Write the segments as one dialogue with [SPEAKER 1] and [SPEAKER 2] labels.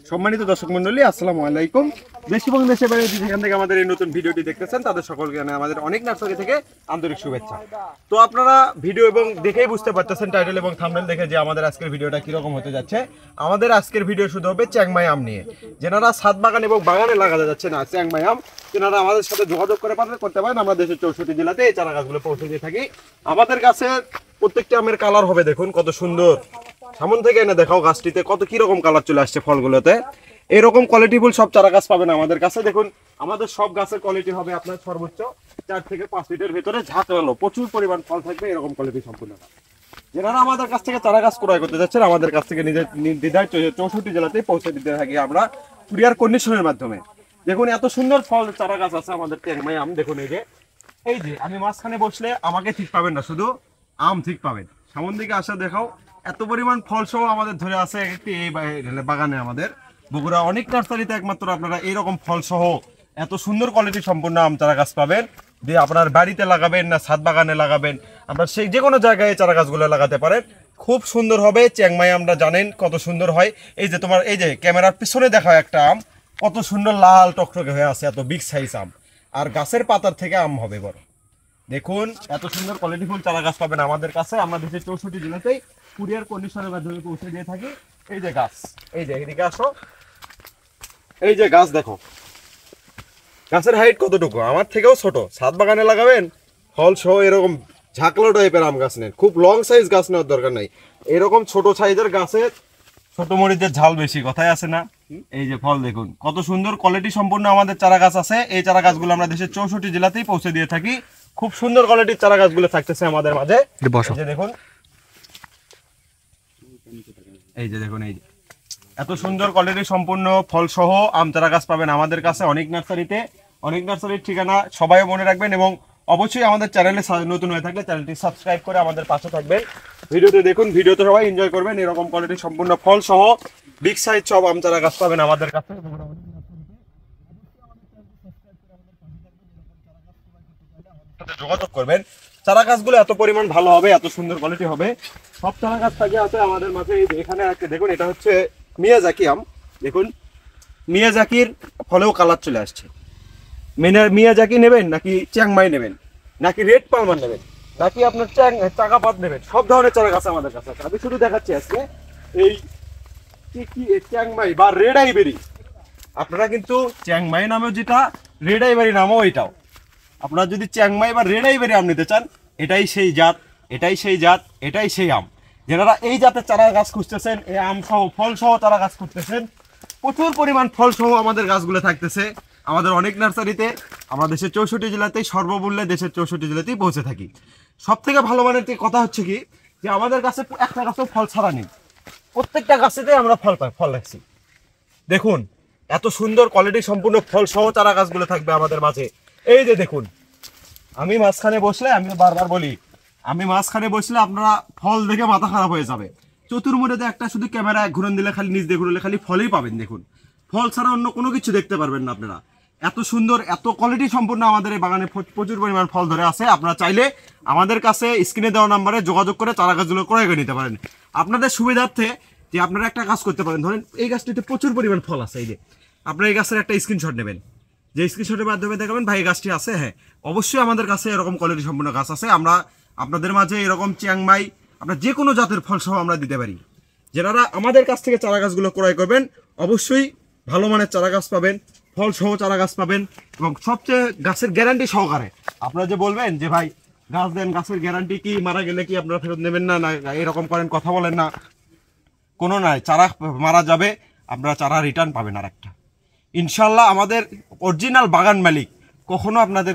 [SPEAKER 1] সম্মানিত দর্শক মন্ডলী, আসসালামু আলাইকুম। দেশ এবং দেশের বাইরে যেখান থেকে আমাদের এই নতুন ভিডিওটি দেখতেছেন তাদের সকলকে জানাই আমাদের অনেক নার্সারি থেকে আন্তরিক শুভেচ্ছা। তো আপনারা ভিডিও এবং দেখেই বুঝতে পারতেছেন টাইটেল এবং থাম্বনেল দেখে যে আমাদের আজকের ভিডিওটা কিরকম হতে যাচ্ছে। আমাদের আজকের ভিডিও শুধু হবে চ্যাংমাই আম নিয়ে। যেনারা ছাদ বাগান এবং বাগানে লাগাতে যাচ্ছে না চ্যাংমাই আম, তেনারা আমাদের সাথে যোগাযোগ করতে পারেন। আমরা দেশের 64 জেলাতে এই চারা গাছগুলো পৌঁছে দিয়ে থাকি। আমাদের কাছে প্রত্যেকটা আমের কালার হবে, দেখুন কত সুন্দর। সামন থেকে এনে দেখাও গাছটিতে কত কিরকম কালার চলে আসছে ফলগুলোতে। এরকম কোয়ালিটিফুল সব চারা গাছ পাবেন আমাদের কাছে। দেখুন আমাদের সব গাছের কোয়ালিটি হবে আপনার সর্বোচ্চ 4 থেকে 5 ফিটের ভেতরে ঝাঁকড়ালো, প্রচুর পরিমাণ ফল থাকবে, এরকম কোয়ালিটি সম্পূর্ণ। যারা আমাদের কাছ থেকে চারা গাছ ক্রয় করতে যাচ্ছেন আমাদের কাছ থেকে নিজের নির্দ্বিধায় 64 জেলাতেই পৌঁছে দিতে থাকি আমরা কুরিয়ার কন্ডিশনের মাধ্যমে। দেখুন এত সুন্দর ফল চারা গাছ আছে আমাদের চ্যাংমাই আম। দেখুন এই যে আমি মাঝখানে বসলে আমাকে ঠিক পাবেন না, শুধু আম ঠিক পাবেন। সামন দিকে আসা দেখাও, এত পরিমাণ ফল সহ আমাদের ধরে আছে একটি এই বাগানে। আমাদের বগুড়া অনেক নার্সারিতে একমাত্র আপনারা এরকম ফল সহ এত সুন্দর কোয়ালিটি সম্পূর্ণ আম চারা গাছ পাবেন। যে আপনার বাড়িতে লাগাবেন না ছাদ বাগানে লাগাবেন, আপনার সেই যে কোনো জায়গায় চারা গাছগুলো লাগাতে পারেন, খুব সুন্দর হবে। চ্যাংমাই আমরা জানেন কত সুন্দর হয়। এই যে তোমার এই যে ক্যামেরার পিছনে দেখা একটা আম কত সুন্দর লাল টকটকে হয়ে আছে, এত বিগ সাইজ আম, আর গাছের পাতার থেকে আম হবে বড়। দেখুন এত সুন্দর কোয়ালিটিফুল চারা গাছ পাবেন আমাদের কাছে। আমরা দেশের 64 জেলাতেই কুরিয়ার কন্ডিশনের মাধ্যমে পৌঁছে দিয়ে থাকি। এই যে গাছ, এই যে এদিকে আসো, এই যে গাছ দেখো, গাছের হাইট কতটুকু, আমার থেকেও ছোট। ছাদ বাগানে লাগাবেন ফল সহ এরকম ঝাঁকলো টাইপের আম গাছ নেন, খুব লং সাইজ গাছ নেওয়ার দরকার নাই। এরকম ছোট সাইজের গাছের ছোট মরিচের ঝাল বেশি, কথায় আছে না। এই যে ফল দেখুন কত সুন্দর কোয়ালিটি সম্পূর্ণ আমাদের চারা গাছ আছে। এই চারা গাছগুলো আমরা দেশের 64 জেলাতেই পৌঁছে দিয়ে থাকি। খুব সুন্দর কোয়ালিটির চারা গাছগুলো থাকতেছে আমাদের মাঝে। এই যে দেখুন, এই যে দেখুন, এই যে এত সুন্দর কোয়ালিটি সম্পূর্ণ ফল সহ আম চারা গাছ পাবেন আমাদের কাছে অনেক নার্সারিতে। অনেক নার্সারির ঠিকানা সবাই মনে রাখবেন, এবং অবশ্যই আমাদের চ্যানেলে নতুন হয়ে থাকলে চ্যানেলটি সাবস্ক্রাইব করে আমাদের পাশে থাকবেন। ভিডিওতে দেখুন, ভিডিওতে সবাই এনজয় করবেন। এরকম কোয়ালিটি সম্পূর্ণ ফল সহ বিগ সাইজ সব আম চারা গাছ পাবেন আমাদের কাছে। যোগাযোগ করবেন, চারা গাছগুলো এত পরিমাণ ভালো হবে, এত সুন্দর কোয়ালিটি হবে। সব চারা গাছ থাকে আছে আমাদের মাঝে। এখানে একটা দেখুন, এটা হচ্ছে মিয়াজাকি আম। দেখুন মিয়াজাকির ফলেও কালার চলে আসছে। মিয়াজাকি নেবেন নাকি চ্যাংমাই নেবেন, নাকি রেড পালমার নেবেন, নাকি আপনার চাকাপাত নেবেন, সব ধরনের চারা গাছ আমাদের কাছে আছে। আমি শুধু দেখাচ্ছি আজকে এই কি চ্যাংমাই বা রেড আইবেরি। আপনারা কিন্তু চ্যাংমাই নামেও যেটা, রেড আইবেরি নামও এটাও। আপনারা যদি চ্যাংমাই বা রেড আইবেরি আম নিতে চান, এটাই সেই জাত, এটাই সেই জাত, এটাই সেই আম। যারা এই জাতের চারা গাছ খুঁজতেছেন, এই আম সহ ফল সহ চারা গাছ খুঁজতেছেন, প্রচুর পরিমাণ ফল সহ আমাদের গাছগুলো থাকতেছে আমাদের অনেক নার্সারিতে। আমরা দেশের 64 জেলাতেই সর্বমূল্যে দেশের 64 জেলাতেই পৌঁছে থাকি। সব থেকে ভালো মানের কথা হচ্ছে কি, যে আমাদের কাছে একটা গাছেও ফল ছাড়া নেই, প্রত্যেকটা গাছেতে আমরা ফল রাখছি। দেখুন এত সুন্দর কোয়ালিটি সম্পূর্ণ ফল সহ চারা গাছগুলো থাকবে আমাদের মাঝে। এই যে দেখুন, আমি মাঝখানে বসলে, আমি বারবার বলি, আমি মাঝখানে বসলে আপনারা ফল দেখে মাথা খারাপ হয়ে যাবে। চতুর্মুড়েতে একটা শুধু ক্যামেরা ঘুরন দিলে, খালি নিচ দিয়ে ঘুরলে খালি ফলই পাবেন। দেখুন ফল ছাড়া অন্য কোনো কিছু দেখতে পারবেন না আপনারা। এত সুন্দর, এত কোয়ালিটি সম্পূর্ণ আমাদের এই বাগানে প্রচুর পরিমাণ ফল ধরে আছে। আপনারা চাইলে আমাদের কাছে স্ক্রিনে দেওয়া নাম্বারে যোগাযোগ করে চারা গাছগুলো ক্রয় করে নিতে পারেন। আপনাদের সুবিধার্থে যে আপনারা একটা কাজ করতে পারেন, ধরেন এই গাছটিতে প্রচুর পরিমাণ ফল আছে, এই যে আপনারা এই গাছের একটা স্ক্রিনশট নেবেন, যে স্ক্রিনশটের মাধ্যমে দেখাবেন ভাই এই গাছটি আছে। হ্যাঁ অবশ্যই আমাদের কাছে এরকম কোয়ালিটি সম্পূর্ণ গাছ আছে। আমরা আপনাদের মাঝে এরকম চ্যাংমাই আমরা যে কোনো জাতের ফল সহ আমরা দিতে পারি। যারা আমাদের কাছ থেকে চারা গাছগুলো ক্রয় করবেন অবশ্যই ভালো মানের চারা গাছ পাবেন, ফল সহ চারা গাছ পাবেন, এবং সবচেয়ে গাছের গ্যারান্টি সহকারে। আপনারা যে বলবেন যে ভাই গাছ দেন, গাছের গ্যারান্টি কি, মারা গেলে কি আপনারা ফেরত নেবেন না, এরকম করেন, কথা বলেন না, কোনো নাই। চারা মারা যাবে, আপনারা চারা রিটার্ন পাবেন আর একটা। ইনশাল্লাহ আমাদের অরিজিনাল বাগান মালিক কখনো আপনাদের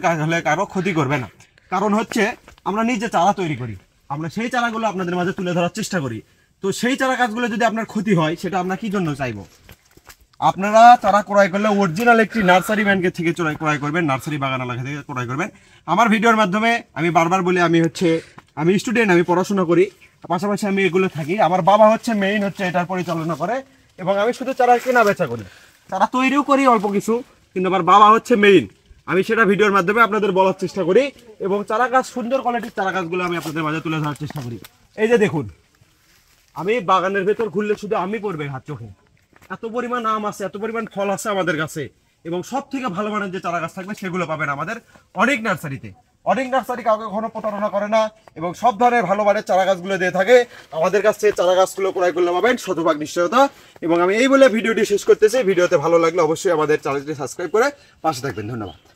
[SPEAKER 1] কারো ক্ষতি করবে না। কারণ হচ্ছে আমরা নিজে চারা তৈরি করি, আমরা সেই চারাগুলো আপনাদের মাঝে তুলে ধরার চেষ্টা করি। তো সেই চারা গাছগুলো যদি আপনার ক্ষতি হয়, সেটা আমরা কি জন্য চাইবো? আপনারা চারা ক্রয় করলে অরিজিনাল একটি নার্সারি ম্যানকে থেকে ক্রয় করবেন, নার্সারি বাগান এলাকা থেকে ক্রয় করবেন। আমার ভিডিওর মাধ্যমে আমি বারবার বলি, আমি স্টুডেন্ট, আমি পড়াশোনা করি, পাশাপাশি আমি এগুলো থাকি। আমার বাবা হচ্ছে মেইন হচ্ছে এটার পরিচালনা করে, এবং আমি শুধু চারা কেনা বেচা করি, চারা তৈরিও করি অল্প কিছু, কিন্তু আমার বাবা হচ্ছে মেইন। আমি সেটা ভিডিওর মাধ্যমে আপনাদের বলার চেষ্টা করি, এবং চারা গাছ সুন্দর কোয়ালিটির চারা গাছগুলো আমি আপনাদের মাঝে তুলে ধরার চেষ্টা করি। এই যে দেখুন, আমি বাগানের ভেতর ঘুরলে শুধু আমি পড়বে হাত চোখে, এত পরিমাণ আম আছে, এত পরিমাণ ফল আছে আমাদের কাছে, এবং সব থেকে ভালো মানের যে চারা গাছ থাকবে সেগুলো পাবেন আমাদের অনেক নার্সারিতে। অনেক নার্সারি কাউকে কখনো প্রতারণা করে না এবং সব ধরনের ভালো মানের চারা গাছগুলো দিয়ে থাকে। আমাদের কাছ থেকে চারা গাছগুলো ক্রয় করলে পাবেন শতভাগ নিশ্চয়তা। এবং আমি এই বলে ভিডিওটি শেষ করতেছি। ভিডিওতে ভালো লাগলে অবশ্যই আমাদের চ্যানেলটি সাবস্ক্রাইব করে পাশে থাকবেন। ধন্যবাদ।